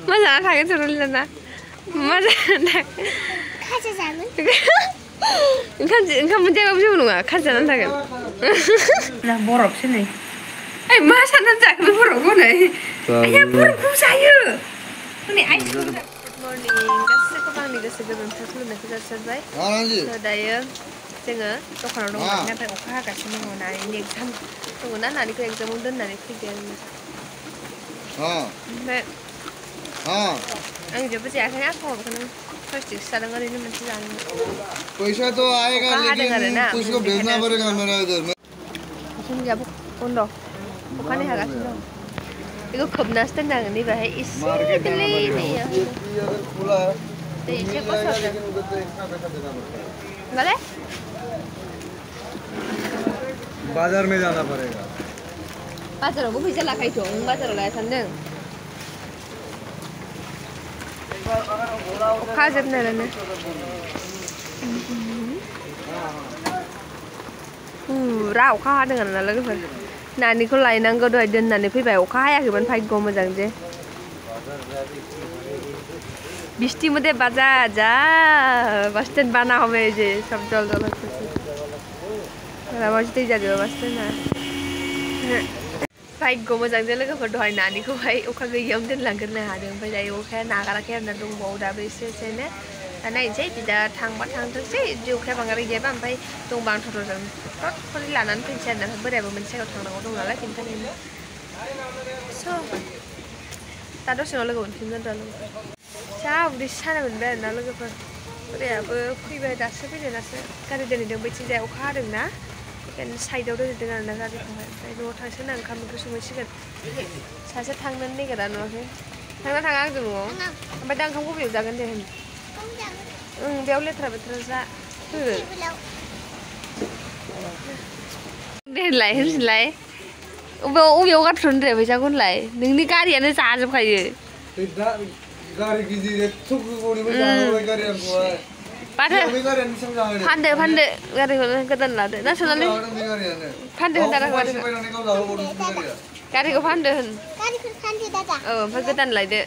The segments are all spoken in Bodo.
मा जाना थागोन सनालिना मा जाना थागोन खाजा जागोन ओंखाम मोनजायाबाबो जेबो नङा खाजा जानानै थागोन ना बरफसो नै ओइ मा साननानै जाखो बे बरफखौ नै आया बरफखौ जायो हनै आइ गुड मर्निं गासैखौबो आंनि गोसो गोरबोनिफ्राय खुलुमनायखौ जासिहरबाय दायो जोङो दखानाव दंमोन नाथाय अखा हागासिनो दङ नानिनि एगजाम दङना नानिखौ एगजामाव दोननानै फैदो आङो ओमफ्राय आं जेबो जायाखै आफाखौनो प्लास्टिकसो जादों ओरैनो मोनसे जानो पैसा तो आएगा लेकिन कुछ को भेजना पड़ेगा मेरा इधर जोंनियाबो बन्द अखानि हागासिनो दं बेखौ खोबनासो दोननांगोन नैबाहाय एसे गोरलै दैया दै एसे गसरदों होमबालाय बाजार में जाना पड़ेगा बाजारावबो फैसा लाखायोथ' नों बाजाराव लाया सानदों अखा जोबनायानो पुरा अखा हादों आरोना लोगोफोर नानिखौ लायनांगौ दहाय दोननानै फैबाय अखा हायाखैमोन भाग्य मोजां जे बिस्टी मध्ये बाजार जा बस स्टैंड बना हमें जे सब जल जल मस्ती जाजोबो बस स्टैंडआ भाग्य मोजां जे लोगोफोर दहाय नानिखौहाय अखा गैयियावनो दोनलांग्रोनो हादों ओमफ्राय दायो अखाया नागाराखै आरोना दंबावो दाबो एसे एसेनो दा नायनोसै बिदा थांबा थांथोंसै जुदि अखाया बांद्राय गैयाबा ओमफ्राय दंबा आं टट'जों फटफटि लानानै फैनोसै आरोना बोरायाबो मोनसे जायगायाव थांनांगौ दं नालाय बेनि थाखायनो स' दा दसे उनाव लोगो मोनफिनगोन र' लोगोफोर जा उदै सानाय मोनबाय आरोना लोगोफोर बोरायाबो फैबाय दासो फैदों दासो गारि दोनहैदों बैथिंजाय अखा हादोंना बेखायनो साइडआव दोनहैदों आरोना गारिखौहाय ओमफ्राय न'आव थांसै ना ओंखाम ओंख्रि संहैसिगोन सासे थांनो नागिरा नुवाखै थांना थाङा आंजों न'आव ओमफ्राय दा ओंखाम बबेयाव जागोन दे बेयाव लेथ्रा बेथ्रा जा दे होनलाय होनलाय अबेयाव गारथ'नो दे फैसाखौ होनलाय नोंनि गारियानो जाजोबखायो गारि गिदिर एथ' गोबावनिबो जाहोबाय गारि आंखौहाय फानदो गारिखौनो गोदान लादो ना सनालि फानदो होन दादा गारिखौ फानदो होन औ ओमफ्राय गोदान लायदो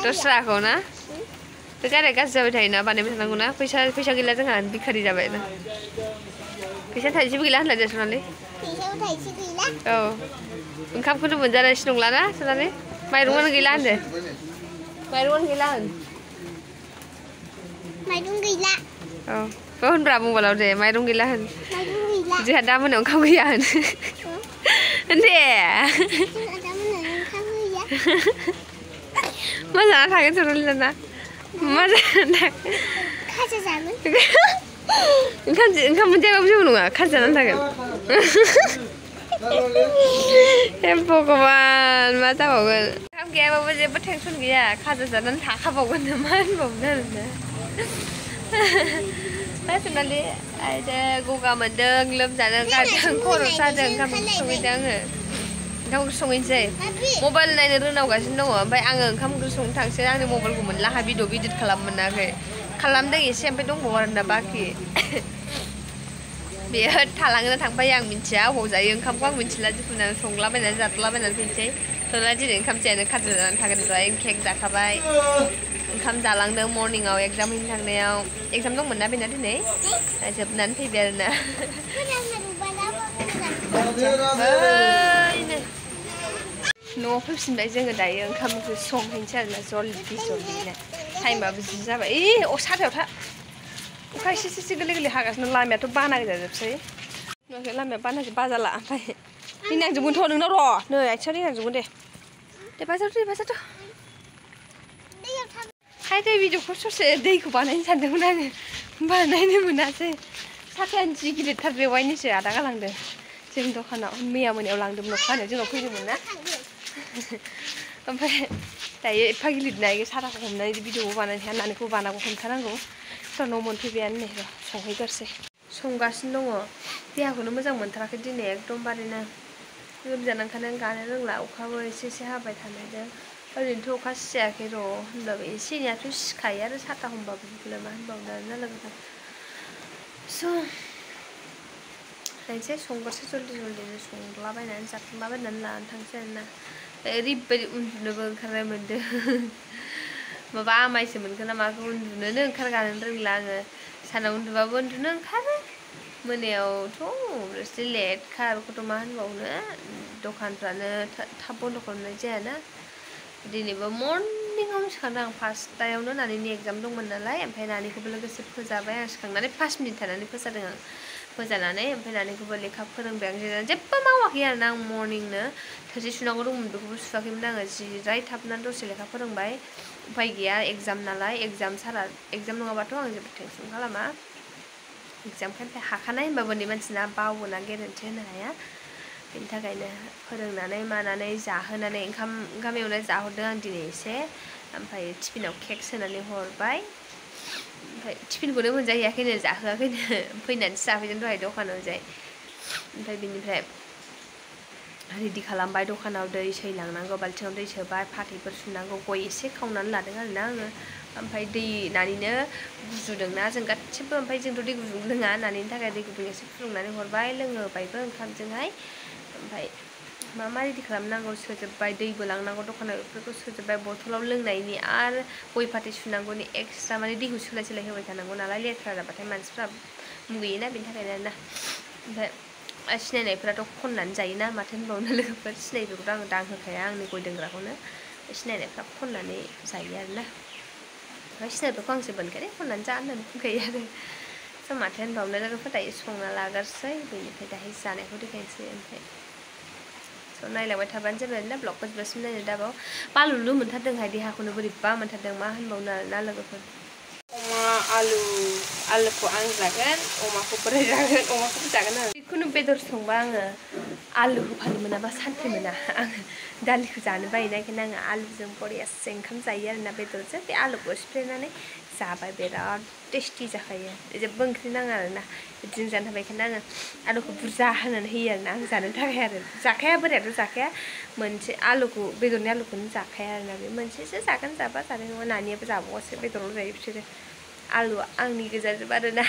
दस्राखौ ना बे गारिया गाज्रि जाबाय थायोना बानायबाय थानांगौ ना फैसा गैला जोंहा भिखारि जाबाय ना फैसा थाइसेबो गैला होनलाय दे सनालि औ ओंखामखौनो मोनजानायसो नंला ना सनालि माइरंआनो गैला होनदो माइरंआनो गैला होन माइरं गैला औ बेखौ होनब्रा मबाइलाव दे माइरं गैला होन जोंहा दा मोनायाव ओंखाम गैया होन दे मा जाना थागोन सनालिना मा जाना थागोन खाजा जागोन ओंखाम मोनजायाबाबो जेबो नङा खाजा जानानै थागोन हे भगबान मा जाबावगोन ओंखाम गैयाबाबो जेबो टेनसन गैया खाजा जानानै थाखाबावगोन मा होनबावनो आरोना सनालि आरो गगा मोन्दों लोमजादों गारदों खर' सादों ओंखाम ओंख्रि संहैदों आङो ओंखाम ओंख्रि संहैनोसै मबाइल नायनो रोंनांगासिनो दङ ओमफ्राय आङो ओंखाम ओंख्रि संनो थांसै आंनि मबाइलखौ मोनला आंहा भिडिअ इदिट खालामनो मोनाखै खालामदों एसे ओमफ्राय दंबावो आरोना बाखि बेयो थालांनो थांफायो आं मिन्थिया अबाव जायो ओंखामखौ आं मिन्थिला जिखुनु संलाबायनानै जादलाबायनानै फैनोसै सनालिया दिनै ओंखाम जायानो खाजा जानानै थागोन ओमफ्राय केक जाखाबाय ओंखाम जालांदों मर्निंआव एगजाम हैनो थांनायाव एगजाम दंमोन ना बेना दिनै जोबनानै फैबाय आरोना न'आव फैफिनबाय जोङो दायो ओंखाम ओंख्रि संहैनोसै आरोना जल्दिनो टाइमाबो जि जाबाय साथायाव था अखा एसे गोरलै हागासिनो लामायाथ' बाना जाजोबसै लामाया बानासो बाजाला ओमफ्राय रिनांजोबगोनथ' नोंनाव र' नै आथिङाव रिनांजोबगोन दे बाजारथ' हाय दै भिडिअखौ ससे दैखौ बानायनो सानदोंमोन आङो बानायनो मोनासै साथायानो जि गिदिरथार बेवाइनिसो आदा गालांदों जों दखानाव मैया मोनायाव लांदोंमोन अखा हानायाव जोंनाव फैदोंमोन ना ओमफ्राय दायो एफा गिलिरना साथाखौ हमनानै भिडिअखौ बानायनो हाया नानिखौ बानांगौ हमथानांगौ थ' न' मोनफैबायानो नै र' संहैग्रोसै संगासिनो दङ देहाखौनो मोजां मोनथाराखै दिनै एकदमबारेनो लोमजानांखानानै गानो रोंला अखाबो एसे हाबाय थानायजों ओरैनोथ' अखा सियाखै र' होनब्लाबो एसे एनैयाथ' सिखायो आरो साथा हमबाबो बेखौलाय मा होनबावनो आरोना लोगोफोर स' नायनोसै संग्रोसै जल्दिनो संलाबायनानै जाखांलाबायनानै लानानै थांसै आरोना ओरैबायदि उन्दुनोबो ओंखारनाय मोनदों माबा आमायसो मोनखो ना माखौ उन्दुनोनो ओंखारगानो रोंला आङो सानाव उन्दुबाबो उन्दुनो ओंखारो मोनायावथ' एसे लेटखा बेखौथ' मा होनबावनो दखानफ्रानो थाब बन्द खालामनाय जायाना दिनैबो मर्निंआवनो सिखारदों आं 5टायावनो नानिनि एग्जाम दंमोन नालाय ओमफ्राय नानिखौबो लोगोसे फोजाबाय आं सिखांनानै 5 मिनिट थानानै फोजादों आं फोजानानै ओमफ्राय नानिखौबो लेखा फोरोंबाय आं जिरायनानै जेबो मावाखै आरोना आं मर्निंनो थोरसि सुनांगौ दंमोन बेखौबो सुवाखैमोन आङो जिरायथाबनानै दसे लेखा फोरोंबाय उफाय गैया एग्जाम नालाय एग्जाम सारा एग्जाम नङाबाथ' आं जेबो टेनसन खालामा एग्जामखाय हाखानाय होनबाबो उन्दै मानसिना बावोना गेरेन्टि होनो हाया बेनि थाखायनो फोरोंनानै मानानै जाहोनानै ओंखाम एवनाय जाहरदों आं दिनै एसे ओमफ्राय टिफिनाव केक सोनानै हरबाय ओमफ्राय टिफिनखौनो मोनजाहैयाखैनो जाहोआखैनो फैनानैसो जाफैदों दहाय दखानाव जाय ओमफ्राय बिनिफ्राय रेडि खालामबाय दखानाव दै सै लांनांगौ बाल्थिङाव दै सोबाय फाथैफोर सुनांगौ गय एसे खावनानै लादों आरोना आङो ओमफ्राय दै नानिनो गुजुदोंना जों गासिबो ओमफ्राय जोंथ' दै गुदुं लोङा नानिनि थाखाय दै गुदुं एसे फुदुंनानै हरबाय लोङोबायबो ओंखामजोंहाय ओमफ्राय मा रेडि खालामनांगौ सोजोबबाय दैबो लांनांगौ दखानाव बेफोरखौ सोजोबबाय बथलाव लोंनायनि आरो गय फाथै सुनांगौनि एक्सट्रा माने दैखौ सोलाय सोलाय होबाय थानांगौ नालाय लेथ्रा जाबाथाय मानसिफ्रा मुगैयोना बेनि थाखायनो आरोना ओमफ्राय सिनायनायफोराथ' खननानै जायोना माथो होनबावनो लोगोफोर सिनायिफोरखौथ' आङो दांहोखाया आंनि गय दोनग्राखौनो सिनायनायफ्रा खननानै जायो आरोना ओमफ्राय सिनायिफोरखौ आंसो बोनखायो खननानै जा होननानै बुंखायो आरो स' माथो होनबावनो लोगोफोर दायो संना लाग्रोसै बेनिफ्राय दाहाय जानायखौ देखायनोसै ओमफ्राय स' नायलांबाय थाबानो जाबाय आरोना ब्लगखौ जोबजासिम नायनो दाबाव बालुलु मोनथारदोंहाय देहाखौनो बोरैबा मोनथारदों मा होनबावनो आरोना लोगोफोर अमा आलुखौ आं जागोन अमाखौ बोरै जागोन अमाखौबो जागोन आरो जिखुनु बेदर संबा आङो आलु होफानो मोनाबा सान्थि मोना आङो दालिखौ जानो बायोना बेखायनो आङो आलुजों बरियासे ओंखाम जायो आरोना बेदरजों बे आलुखौ सिफ्लेनानै जाबाय बिराद टेस्टि जाखायो जेबो ओंख्रि नाङा आरोना बिदिजों जानो थाबाय बेखायनो आङो आलुखौ बुरजा होनानै होयो आरोना आं जानो थाखाय आरो जाखाया बोरायाथ' जाखाया मोनसे आलुखौ बेदरनि आलुखौनो जाखाया आरोना बे मोनसेसो जागोन जाबा जानाय नङा नानियाबो जाबावासो बेदराव जायो बिसोरो आलुआ आंनि गोजाजोब आरोना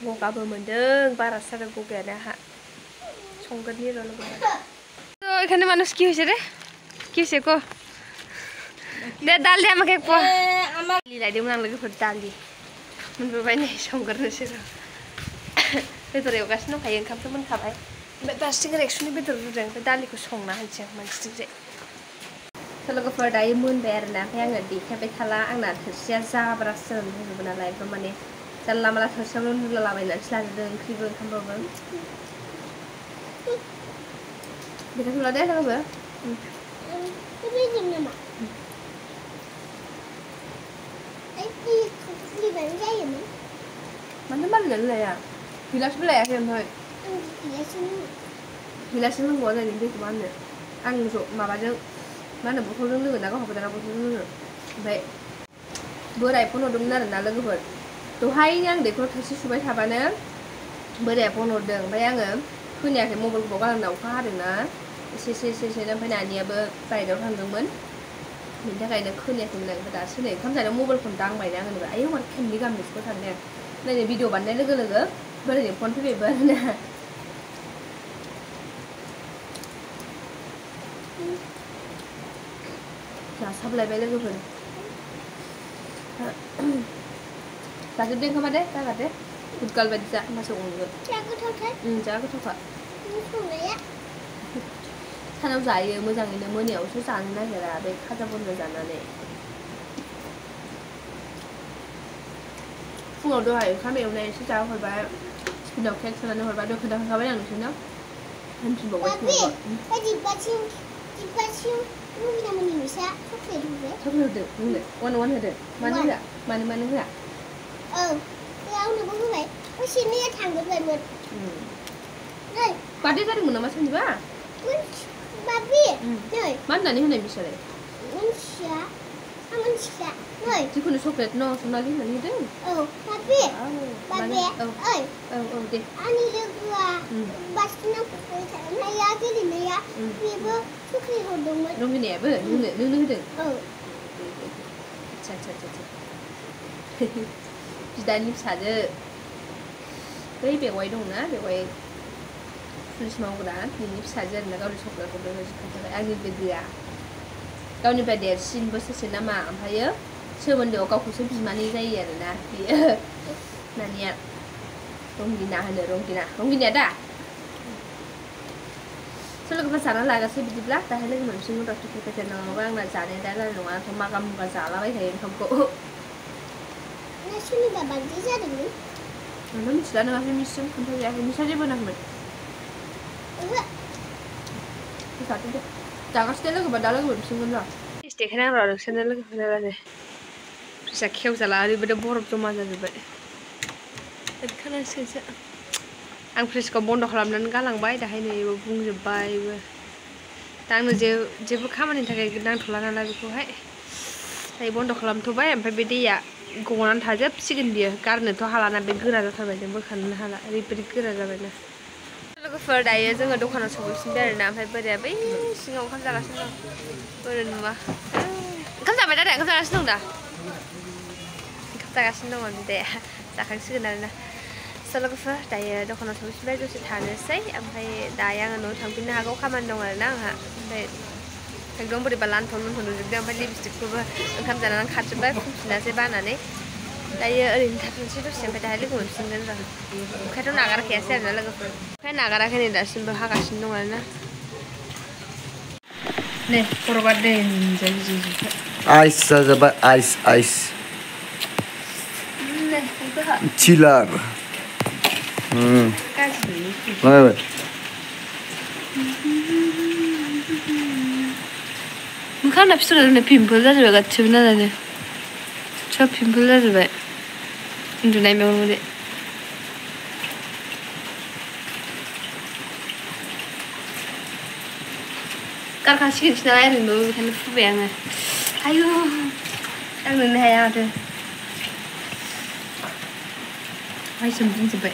गगाबो मोनदों बारासो जादों गगायानो आंहा संगोननि र' তো এখানে মানুষ কি হয়েছে রে কি হয়েছে কো দে ডাল দে আমাকে কো দালি লাইदोंमोन आं लोगोफोर दालि मोनबोबाय नै संगोरनोसै र' बेदर एवगासिनो दंखायो ओंखामथ' मोनखाबाय ओमफ्राय फारसेथिं एक्सुनि बेदर रुदों ओमफ्राय दालिखौ संना होनोसै आं मोनसेथिंजाय लोगोफोर दायो मोनबाय आरोना ओमफ्राय आङो देखायबाय थाला आंना थोरसिया जाब्रासो जानानै दंजोबो नालाय एकदम माने जानला मानला थोरसियावनो रुलालाबायनानैसो लाजोबदों ओंख्रिबो ओंखामबाबो देखायथ'ला दे लोगोफोर मानो बानायनानै लाया गिलासबो लायाखै ओमफ्राय गिलासजों लोंबावा जायो दैखौ मा होनो आं ज' माबाजों मा होनो बथलजों लोङो ना गावहाबो दाना बथलजों लोङो ओमफ्राय बोराय फन हरदोंमोन आरोना लोगोफोर दहायनो आं दैखराव थोरसि सुबाय थाबानो बोराया फन हरदों ओमफ्राय आङो खोनायाखै मबाइलखौ गालांना अखा हादोंना एसे ओमफ्राय नानियाबो बायहेरायाव थांदोंमोन बेनि थाखायनो खोनायाखैमोन आं दासो नै ओंखाम जानायाव मबाइलखौनो दांबायना आङो आयौ माथो खेबनै गाहाम मिसकल थांदों नायनो भिडिअ बानायनाय लोगो लोगो बोरायनि फन फैबायबो आरोना जासाबलायबाय लोगोफोर जाजोबदो ओंखामा दे जागारदो गुदगाल बायदि जा होमबासो अनगोन जा गोथावखा सानाव जायो मोजाङैनो मोनायावसो जानो नागिरा बे खाजा बन्द जानानै फुङाव दहाय ओंखाम एवनाय एसे जाहरबाय टिफिनाव केक सोनानै हरबाय दहाय खोन्थाखाबाय आं नोंसोरनो होनफिनबावबाय चक्लेट होदो नोंनो वान होदो मानो होआ मानो होआ आंनोबो होबाय दसेनो थांजोबबायमोन बार्थडे जादोंमोन नामा सोरनिबा बाबि नै मा होननानै होनाय बिसोरो मोनथिया नै जिखुनु चक्लेट न सनालि होननानै होदों बाबि औ दे आंनि लोगोआ बासनाव थांनाया गेलेनाया बेबो चक्लेट हरदोंमोन रंगिनायाबो नोंनो होदों आच्छा बिदानि फिसाजो बै बेवाइ दंना बेवाइ पुलिस मावग्रा बिनि फिसाजो आरोना गावनि सफ्लाखौ बेबायदि खोन्थाबाय आंनि लोगोआ गावनिफ्राय देरसिन बोसोरसे नामा ओमफ्रायो सोमोन्दोआव गावखौसो बिमानै जायो आरोना बियो नानिया रंगिना होनो रंगिनाया दा लोगोफोर जाना लागासै बिदिब्ला दाहाय लोगो मोनफिनगोन र' टुकिपेटेल नङाबा आंना जानाया दा जानाय नङा आंथ' मागा मुगा जालाबायखायो ओंखामखौ सोरनिबा बार्थडे जादोंमोन आंथ' मिथिला नङासै मिसजों खोन्थाजायाखै मिसा जेबो होनाखैमोन जादो दे जागासिनो लोगोफोर दा लोगो मोनफिनगोन र' टेस्ट देखायनांगौ र' नोंसोरनो लोगोफोरनो आरो फ्रिजा खेवजाला ओरैबायदि बरफ जमा जाजोब्बाय ओंखारनांसिगोनसो आं फ्रिजखौ बन्द' खालामनानै गालांबाय दाहाय नै बुंजोब्बायबो दा आंनो जेबो खामानिनि थाखाय नांथ'ला नालाय बेखौहाय दायो बन्द' खालामथ'बाय ओमफ्राय बे दैया गनानै थाजोबसिगोन बियो गारनोथ' हालाना बे गोरा जाथारबाय जों बोखानोनो हाला ओरैबायदि गोरा जाबायना लोगोफोर दायो जोङो दखानाव सफैफिनबाय आरोना ओमफ्राय बोराया बै सिङाव ओंखाम जागासिनो दं बोरो नुवा ओंखाम जाबाय दा ओंखाम जागासिनो दं दा ओंखाम जागासिनो दङ बिदाया जाखांसिगोन आरोना लोगोफोर दायो दखानाव सफैफिनबाय दसे थानोसै ओमफ्राय दायो आङो न'आव थांफिननो हागौ खामानि दं आरोना आंहा ओमफ्राय एकदम बोरैबा लान्थन लुन्थन नुजोबदों ओमफ्राय लिपस्टिकखौबो ओंखाम जानानै खारजोब्बाय फुनफिनासै बानानै दायो ओरैनो थाथ'नोसै दसे ओमफ्राय दाहाय लोगो मोनफिनगोन र' अखायाथ' नागाराखैयासै आरोना लोगोफोर अखाया नागाराखै नै दासिमबो हागासिनो दं आरोना नै खर'बा दै आइस जाजोब्बाय आइस चिलार लागायबाय मोखांना फिथर पिम्पल जाजोब्बाय गासिबो नालानो सब पिम्पल जाजोब्बाय उन्दुनाय मेगन गारखांसिगोनसो नालाय ओरैनो बेखायनो फुबाय आङो आयु दांनोनो हाया माथो आइसजों बुंजोब्बाय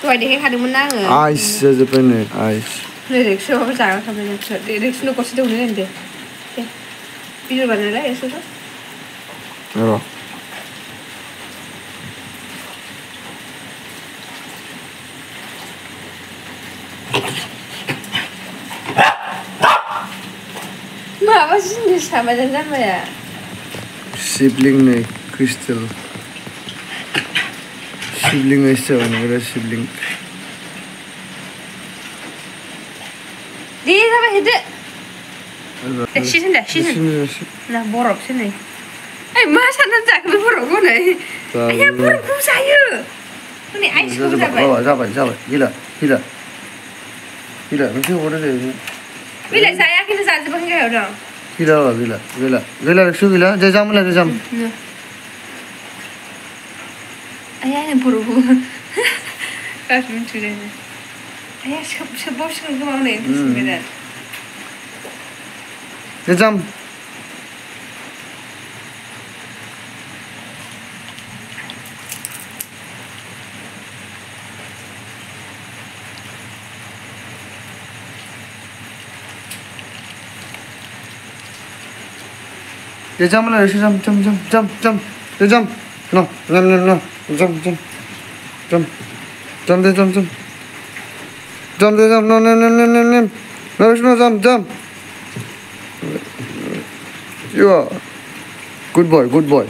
दहाय देखायखादोंमोन ना आङो आइस जाजोब्बाय नै आइस नै रेक्सोबाबो जाग्रा थाबाय नोंसोर रेक्सनो गरसे दौनो होन दे भिडिअ बानायलाय एसेल' र' माबा जिनिस थाबायना जामाया सिबलिं नै क्रिस्टेल शिवलिंग ऐसे बनेगा शिवलिंग दे जाबाय हेदो सिजोन ना बरफसो नै ओइ मा साननानै जाखो बे बरफखौ नै आया बरफखौ जायो नै आइसखौ जाबाय गैला नोंसो हरदो दे गैला जायाखैनो जाजोबाखै गाहायाव दं गैला नोंसो गैला दे जाम आया नै बरफखौ गासैबो मिथिदों आया सोबबावसिगोन खोमा हनै बुजिबाय दे जाम Dia jam lah, jam. Dia jam. No, jam. No, jam. You are good boy. Oh, good boy.